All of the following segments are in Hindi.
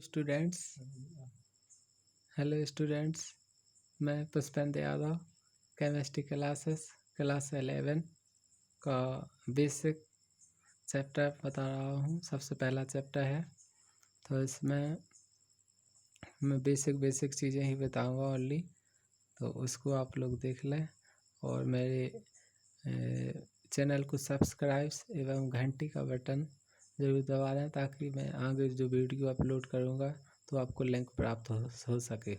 स्टूडेंट्स हेलो स्टूडेंट्स, मैं पुष्पेंद्र यादव केमिस्ट्री क्लास 11 का बेसिक चैप्टर बता रहा हूँ। सबसे पहला चैप्टर है, तो इसमें मैं बेसिक चीज़ें ही बताऊँगा ओनली, तो उसको आप लोग देख लें और मेरे चैनल को सब्सक्राइब एवं घंटी का बटन ज़रूर दबा दें ताकि मैं आगे जो वीडियो अपलोड करूँगा तो आपको लिंक प्राप्त हो सके।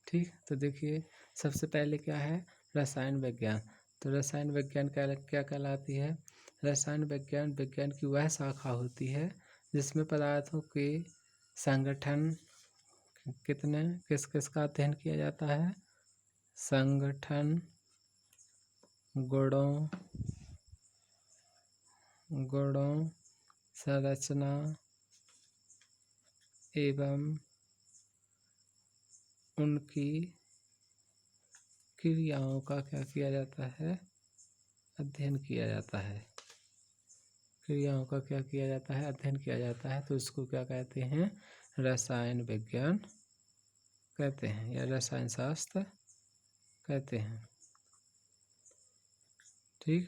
ठीक, तो देखिए सबसे पहले क्या है, रसायन विज्ञान। तो रसायन विज्ञान क्या कहलाती है? रसायन विज्ञान विज्ञान की वह शाखा होती है जिसमें पदार्थों के संगठन किस किस का अध्ययन किया जाता है। संगठन, गुणों, संरचना एवं उनकी क्रियाओं का क्या किया जाता है? अध्ययन किया जाता है। क्रियाओं का क्या किया जाता है? अध्ययन किया जाता है। तो इसको क्या कहते हैं? रसायन विज्ञान कहते हैं या रसायन शास्त्र कहते हैं। ठीक,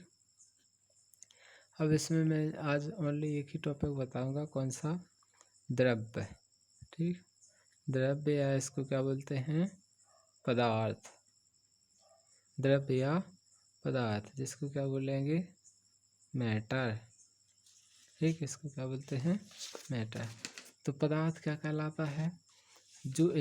अब इसमें मैं आज ओनली एक ही टॉपिक बताऊंगा, कौन सा? द्रव्य। ठीक, द्रव्य या इसको क्या बोलते हैं? पदार्थ। द्रव्य या पदार्थ, जिसको क्या बोलेंगे? मैटर। ठीक, इसको क्या बोलते हैं? मैटर। तो पदार्थ क्या कहलाता है? जो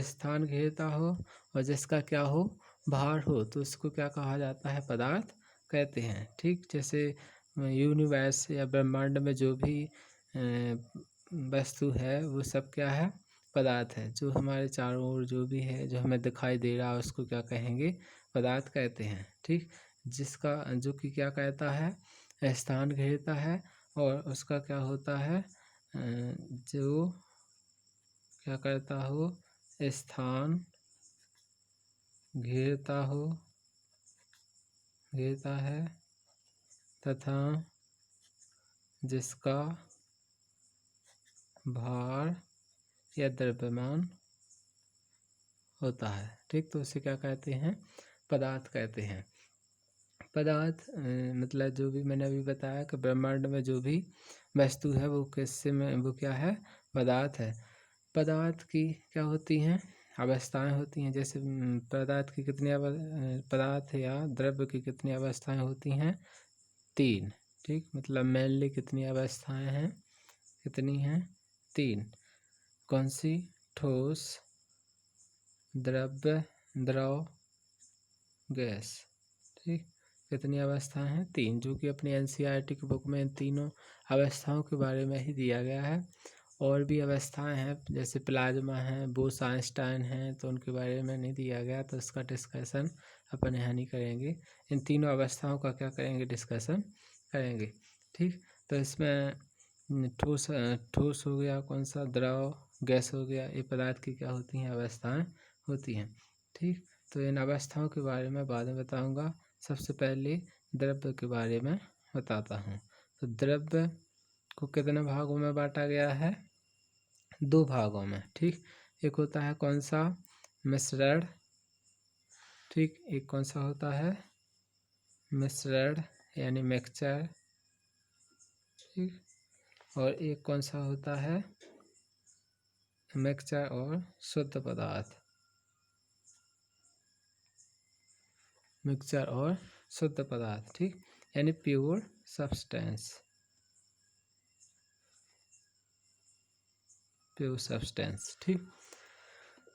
स्थान घेरता हो और जिसका क्या हो? भार हो, तो उसको क्या कहा जाता है? पदार्थ कहते हैं। ठीक, जैसे यूनिवर्स या ब्रह्मांड में जो भी वस्तु है वो सब क्या है? पदार्थ है। जो हमारे चारों ओर जो भी है, जो हमें दिखाई दे रहा है, उसको क्या कहेंगे? पदार्थ कहते हैं। ठीक, जिसका जो कि क्या कहता है? स्थान घेरता है और उसका क्या होता है? जो क्या करता हो? स्थान घेरता है तथा जिसका भार या द्रव्यमान होता है। ठीक, तो उसे क्या कहते हैं? पदार्थ कहते हैं। पदार्थ मतलब जो भी मैंने अभी बताया कि ब्रह्मांड में जो भी वस्तु है वो वो क्या है? पदार्थ है। पदार्थ की क्या होती हैं? अवस्थाएं होती हैं। जैसे पदार्थ की कितनी पदार्थ या द्रव्य की कितनी अवस्थाएं होती हैं? 3। ठीक, मतलब मेनली कितनी अवस्थाएं हैं? कितनी हैं? 3। कौन सी? ठोस, द्रव्य, द्रव, गैस। ठीक, कितनी अवस्थाएं हैं? 3, जो कि अपनी एनसीईआरटी की बुक में इन तीनों अवस्थाओं के बारे में ही दिया गया है। और भी अवस्थाएं हैं जैसे प्लाज्मा है, बोस-आइंस्टाइन हैं, तो उनके बारे में नहीं दिया गया, तो इसका डिस्कशन अपन यहाँ नहीं करेंगे। इन तीनों अवस्थाओं का क्या करेंगे? डिस्कशन करेंगे। ठीक, तो इसमें ठोस हो गया, कौन सा? द्रव, गैस हो गया, ये पदार्थ की क्या होती हैं? अवस्थाएं होती हैं। ठीक, तो इन अवस्थाओं के बारे में बाद में बताऊँगा। सबसे पहले द्रव्य के बारे में बताता हूँ। तो द्रव्य को कितने भागों में बांटा गया है? 2 भागों में। ठीक, एक होता है कौन सा? मिश्रण। ठीक, एक कौन सा होता है? मिश्रण यानी मिक्सचर। ठीक, और एक कौन सा होता है? मिक्सचर और शुद्ध पदार्थ। मिक्सचर और शुद्ध पदार्थ। ठीक, यानी प्योर सब्सटेंस। Pure substance. ठीक,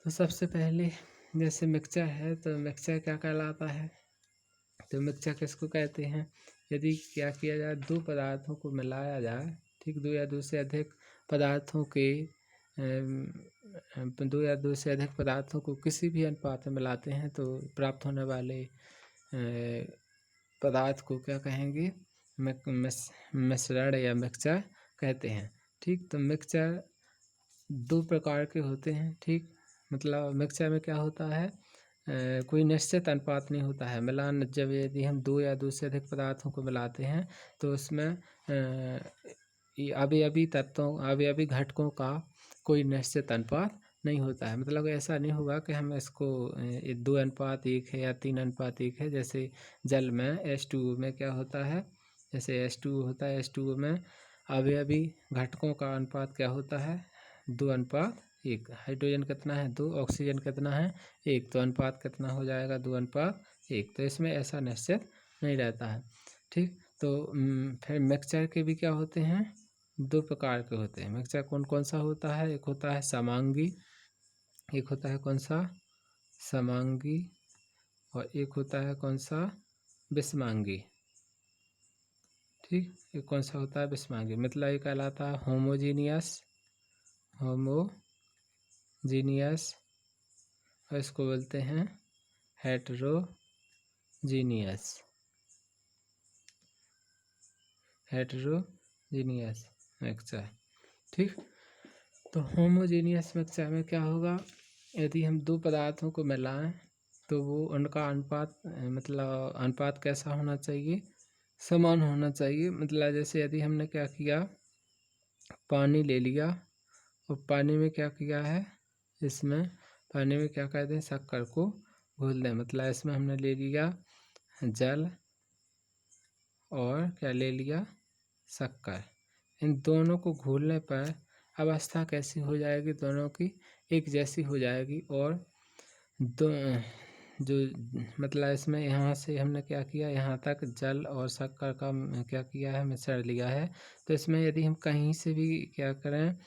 तो सबसे पहले जैसे मिक्सचर है, तो मिक्सचर क्या कहलाता है? तो मिक्सचर किसको कहते हैं? यदि क्या किया जाए, 2 पदार्थों को मिलाया जाए। ठीक, 2 या 2 से अधिक पदार्थों के 2 या 2 से अधिक पदार्थों को किसी भी अनुपात में मिलाते हैं तो प्राप्त होने वाले पदार्थ को क्या कहेंगे? मिश्रण या मिक्सचर कहते हैं। ठीक, तो मिक्सचर 2 प्रकार के होते हैं। ठीक, मतलब मिक्सचर में क्या होता है? कोई निश्चित अनुपात नहीं होता है। मिलान जब यदि हम 2 या 2 से अधिक पदार्थों को मिलाते हैं तो उसमें अवयवी तत्वों अवयवी घटकों का कोई निश्चित अनुपात नहीं होता है। मतलब ऐसा नहीं होगा कि हम इसको 2:1 है या 3:1 है। जैसे जल में H2O में क्या होता है, जैसे H2O होता है, H2O में अवयवी घटकों का अनुपात क्या होता है, 2:1। हाइड्रोजन कितना है 2, ऑक्सीजन कितना है 1, तो अनुपात कितना हो जाएगा 2:1। तो इसमें ऐसा निश्चित नहीं रहता है। ठीक, तो फिर मिक्सचर के भी क्या होते हैं, 2 प्रकार के होते हैं। मिक्सचर कौन कौन सा होता है, एक होता है समांगी, एक होता है कौन सा समांगी, और एक होता है कौन सा विषमांगी। ठीक, एक कौन सा होता है विषमांगी, मतलब ये कहलाता है होमोजीनियस, और इसको बोलते हैं हेटेरोजीनियस मिक्सचर। ठीक, तो होमोजीनियस मिक्सचर में क्या होगा, यदि हम 2 पदार्थों को मिलाएं तो वो उनका अनुपात मतलब अनुपात कैसा होना चाहिए, समान होना चाहिए। मतलब जैसे यदि हमने क्या किया, पानी ले लिया और पानी में क्या किया है, इसमें पानी में क्या कहते हैं, शक्कर को घोल दें। मतलब इसमें हमने ले लिया जल और क्या ले लिया, शक्कर। इन दोनों को घोलने पर अवस्था कैसी हो जाएगी, दोनों की एक जैसी हो जाएगी। और दो जो मतलब इसमें यहाँ से हमने क्या किया, यहाँ तक जल और शक्कर का क्या किया है, मिश्रण लिया है। तो इसमें यदि हम कहीं से भी क्या करें,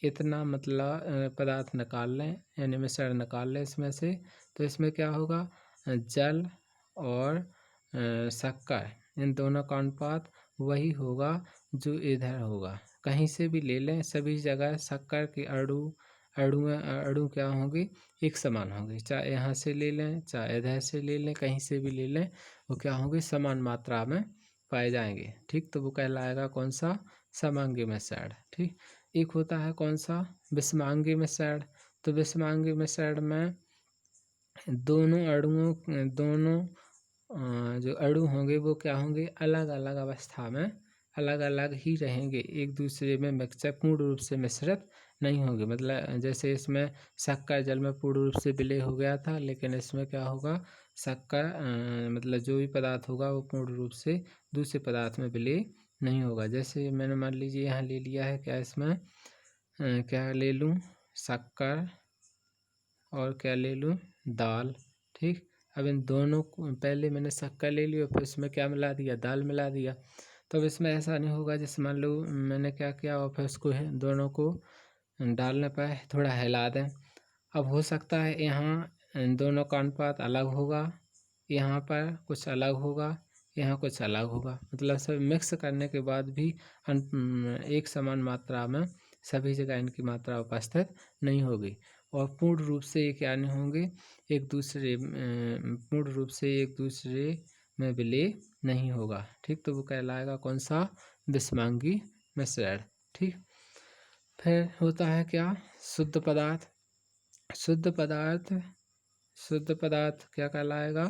इतना मतलब पदार्थ निकाल लें, यानी मिश्रण निकाल लें इसमें से, तो इसमें क्या होगा, जल और शक्कर इन दोनों का अनुपात वही होगा जो इधर होगा। कहीं से भी ले लें, सभी जगह शक्कर के अणु क्या होंगे, एक समान होंगे। चाहे यहाँ से ले लें, चाहे इधर से ले लें, कहीं से भी ले लें, वो क्या होंगे, समान मात्रा में पाए जाएंगे। ठीक, तो वो कहलाएगा कौन सा, समांगी मिश्रण। ठीक, एक होता है कौन सा, विषमांगी मिश्रण। तो विषमांगी मिश्रण में दोनों जो अणु होंगे वो क्या होंगे, अलग अलग अवस्था में अलग अलग ही रहेंगे, एक दूसरे में मिक्सचर पूर्ण रूप से मिश्रित नहीं होंगे। मतलब जैसे इसमें शक्कर जल में पूर्ण रूप से विलय हो गया था, लेकिन इसमें क्या होगा, शक्कर मतलब जो भी पदार्थ होगा वो पूर्ण रूप से दूसरे पदार्थ में विलय नहीं होगा। जैसे मैंने मान लीजिए यहाँ ले लिया है क्या, इसमें क्या ले लूँ, शक्कर और क्या ले लूँ, दाल। ठीक, अब इन दोनों को पहले मैंने शक्कर ले लिया, फिर इसमें क्या मिला दिया, दाल मिला दिया। तो अब इसमें ऐसा नहीं होगा, जैसे मान लो मैंने क्या किया, और फिर उसको दोनों को डालने पर थोड़ा हिला दें। अब हो सकता है यहाँ दोनों का अनुपात अलग होगा, यहाँ पर कुछ अलग होगा, यहाँ कुछ अलग होगा। मतलब सब मिक्स करने के बाद भी एक समान मात्रा में सभी जगह इनकी मात्रा उपस्थित नहीं होगी, और पूर्ण रूप से ये क्या नहीं होंगे, पूर्ण रूप से एक दूसरे में विलय नहीं होगा। ठीक, तो वो कहलाएगा कौन सा, विषमांगी मिश्रण। ठीक, फिर होता है क्या, शुद्ध पदार्थ। शुद्ध पदार्थ क्या कहलाएगा,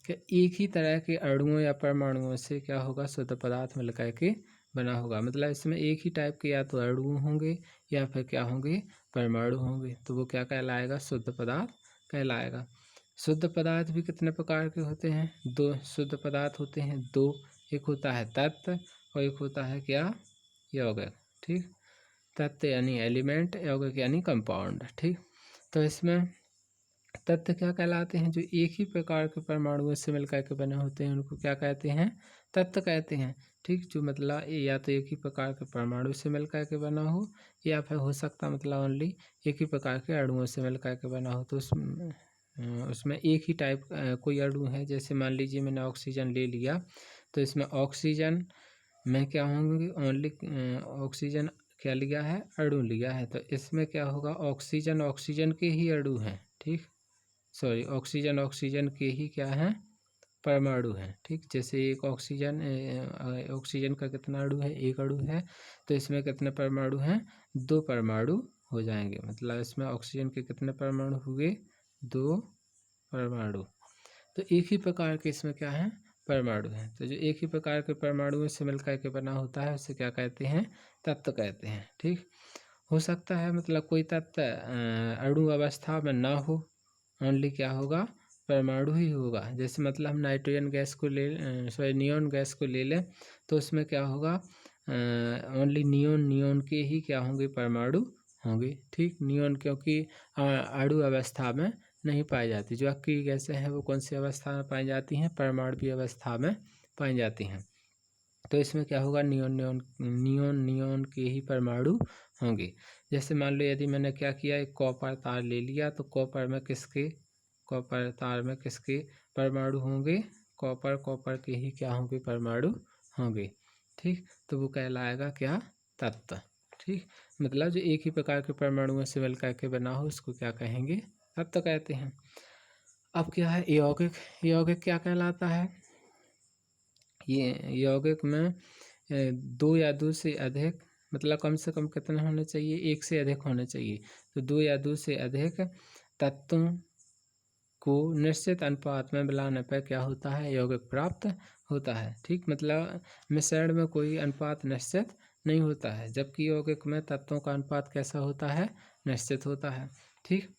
कि एक ही तरह के अणुओं या परमाणुओं से क्या होगा, शुद्ध पदार्थ मिलकर के बना होगा। मतलब इसमें एक ही टाइप के या तो अणु होंगे या फिर क्या होंगे, परमाणु होंगे, तो वो क्या कहलाएगा, शुद्ध पदार्थ कहलाएगा। शुद्ध पदार्थ भी कितने प्रकार के होते हैं, 2 शुद्ध पदार्थ होते हैं, 2। एक होता है तत्व और एक होता है क्या, यौगिक। ठीक, तत्व यानी एलिमेंट, यौगिक यानी कंपाउंड। ठीक, तो इसमें तत्व क्या कहलाते हैं, जो एक ही प्रकार के परमाणुओं से मिलकर के बने होते हैं, उनको क्या कहते हैं, तत्व कहते हैं। ठीक, जो मतलब या तो एक ही प्रकार के परमाणु से मिलकर के बना हो, या फिर हो सकता मतलब ओनली एक ही प्रकार के अणुओं से मिलकर के बना हो। तो उसमें एक ही टाइप कोई अणु है, जैसे मान लीजिए मैंने ऑक्सीजन ले लिया, तो इसमें ऑक्सीजन में क्या होंगे, ओनली ऑक्सीजन क्या लिया है, अणु लिया है। तो इसमें क्या होगा, ऑक्सीजन के ही अणु हैं। ठीक, सॉरी, ऑक्सीजन के ही क्या हैं, परमाणु हैं। ठीक, जैसे एक ऑक्सीजन का कितना अणु है, एक अणु है, तो इसमें कितने परमाणु हैं, 2 परमाणु हो जाएंगे। मतलब इसमें ऑक्सीजन के कितने परमाणु हुए, 2 परमाणु। तो एक ही प्रकार के इसमें क्या है, परमाणु हैं। तो जो एक ही प्रकार के परमाणुओं से मिलकर के बना होता है उसे क्या कहते हैं? तत्व कहते हैं। ठीक, हो सकता है मतलब कोई तत्व अणु अवस्था में ना हो, ओनली क्या होगा? परमाणु ही होगा। जैसे मतलब हम नाइट्रोजन गैस को नियोन गैस को ले लें तो उसमें क्या होगा? ओनली नियोन के ही क्या होंगे? परमाणु होंगे। ठीक, नियोन क्योंकि अणु अवस्था में नहीं पाई जाती। जो बाकी गैसें हैं वो कौन सी अवस्था में पाई जाती हैं? परमाणु अवस्था में पाई जाती हैं। तो इसमें क्या होगा? नियोन के ही परमाणु होंगे। जैसे मान लो यदि मैंने क्या किया, एक कॉपर तार ले लिया तो कॉपर तार में किसके परमाणु होंगे? कॉपर के ही क्या होंगे? परमाणु होंगे। ठीक, तो वो कहलाएगा क्या? तत्व। ठीक, मतलब जो एक ही प्रकार के परमाणुओं से मिलकर के बना हो उसको क्या कहेंगे? तत्व कहते हैं। अब क्या है? यौगिक क्या कहलाता है? ये यौगिक में दो या दो से अधिक, मतलब कम से कम कितने होने चाहिए? एक से अधिक होने चाहिए। तो दो या दो से अधिक तत्वों को निश्चित अनुपात में मिलाने पर क्या होता है? यौगिक प्राप्त होता है। ठीक, मतलब मिश्रण में कोई अनुपात निश्चित नहीं होता है, जबकि यौगिक में तत्वों का अनुपात कैसा होता है? निश्चित होता है। ठीक,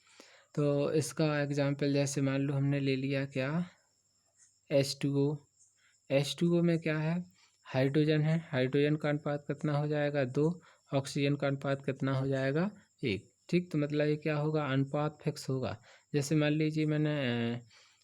तो इसका एग्जाम्पल जैसे मान लो हमने ले लिया क्या? H2O। H2O में क्या है? हाइड्रोजन है। हाइड्रोजन का अनुपात कितना हो जाएगा? 2। ऑक्सीजन का अनुपात कितना हो जाएगा? 1। ठीक, तो मतलब ये क्या होगा? अनुपात फिक्स होगा। जैसे मान लीजिए मैंने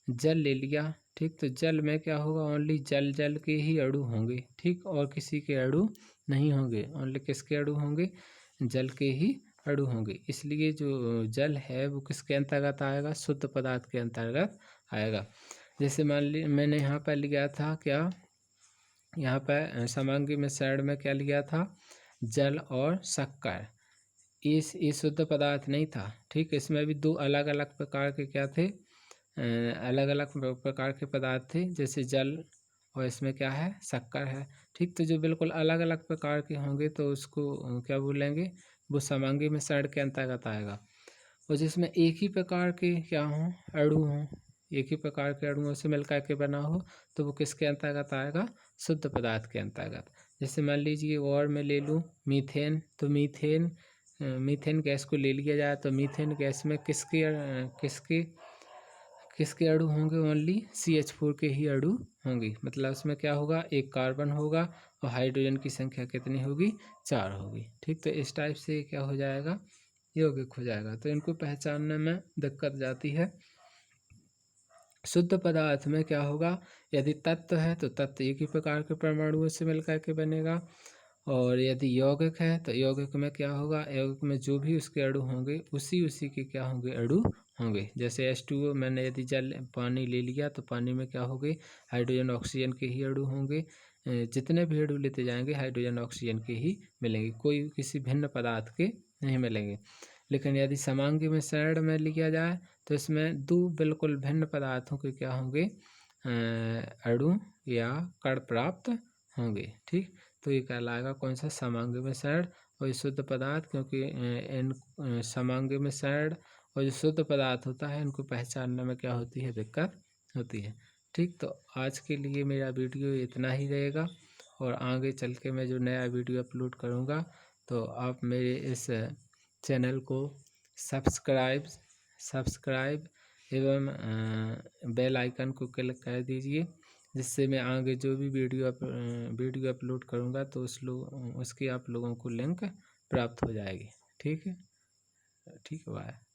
जल ले लिया। ठीक, तो जल में क्या होगा? ओनली जल के ही अणु होंगे। ठीक, और किसी के अणु नहीं होंगे। ओनली किसके अणु होंगे? जल के ही अणु होंगे। इसलिए जो जल है वो किसके अंतर्गत आएगा? शुद्ध पदार्थ के अंतर्गत आएगा। जैसे मान ली मैंने यहाँ पर लिया था क्या? यहाँ पर समांगी मिश्रण में क्या लिया था? जल और शक्कर। ये शुद्ध पदार्थ नहीं था। ठीक, इसमें भी दो अलग अलग प्रकार के क्या थे? अलग अलग प्रकार के पदार्थ थे। जैसे जल और इसमें क्या है? शक्कर है। ठीक, तो जो बिल्कुल अलग अलग प्रकार के होंगे तो उसको क्या बोलेंगे? वो समांगी मिश्रण के अंतर्गत आएगा। और जिसमें एक ही प्रकार के क्या हों? अणु हों, एक ही प्रकार के अणुओं से मिलकर के बना हो तो वो किसके अंतर्गत आएगा? शुद्ध पदार्थ के अंतर्गत। जैसे मान लीजिए और मैं ले लूँ मीथेन। तो मीथेन गैस को ले लिया जाए तो मीथेन गैस में किसके अणु होंगे? ओनली CH4 के ही अणु होंगे। मतलब उसमें क्या होगा? एक कार्बन होगा और हाइड्रोजन की संख्या कितनी होगी? 4 होगी। ठीक, तो इस टाइप से क्या हो जाएगा? यौगिक हो जाएगा। तो इनको पहचानने में दिक्कत जाती है। शुद्ध पदार्थ में क्या होगा? यदि तत्व है तो तत्व एक ही प्रकार के परमाणुओं से मिलकर के बनेगा। और यदि यौगिक है तो यौगिक में क्या होगा? यौगिक में जो भी उसके अणु होंगे उसी के क्या होंगे? अणु होंगे। जैसे H2O मैंने यदि पानी ले लिया तो पानी में क्या होंगे? हाइड्रोजन ऑक्सीजन के ही अणु होंगे। जितने भी अणु लेते जाएंगे हाइड्रोजन ऑक्सीजन के ही मिलेंगे, कोई किसी भिन्न पदार्थ के नहीं मिलेंगे। लेकिन यदि समांगी मिश्रण में लिया जाए तो इसमें दो बिल्कुल भिन्न पदार्थों के क्या होंगे? अणु या कण प्राप्त होंगे। ठीक, तो ये कहलाएगा कौन सा? समांगी मिश्रण। और ये शुद्ध पदार्थ, क्योंकि इन समांगी मिश्रण और जो शुद्ध पदार्थ होता है इनको पहचानने में क्या होती है? दिक्कत होती है। ठीक, तो आज के लिए मेरा वीडियो इतना ही रहेगा और आगे चल के मैं जो नया वीडियो अपलोड करूँगा तो आप मेरे इस चैनल को सब्सक्राइब एवं बेल आइकन को क्लिक कर दीजिए, जिससे मैं आगे जो भी वीडियो अपलोड करूँगा तो उसकी आप लोगों को लिंक प्राप्त हो जाएगी। ठीक है, ठीक है, बाय।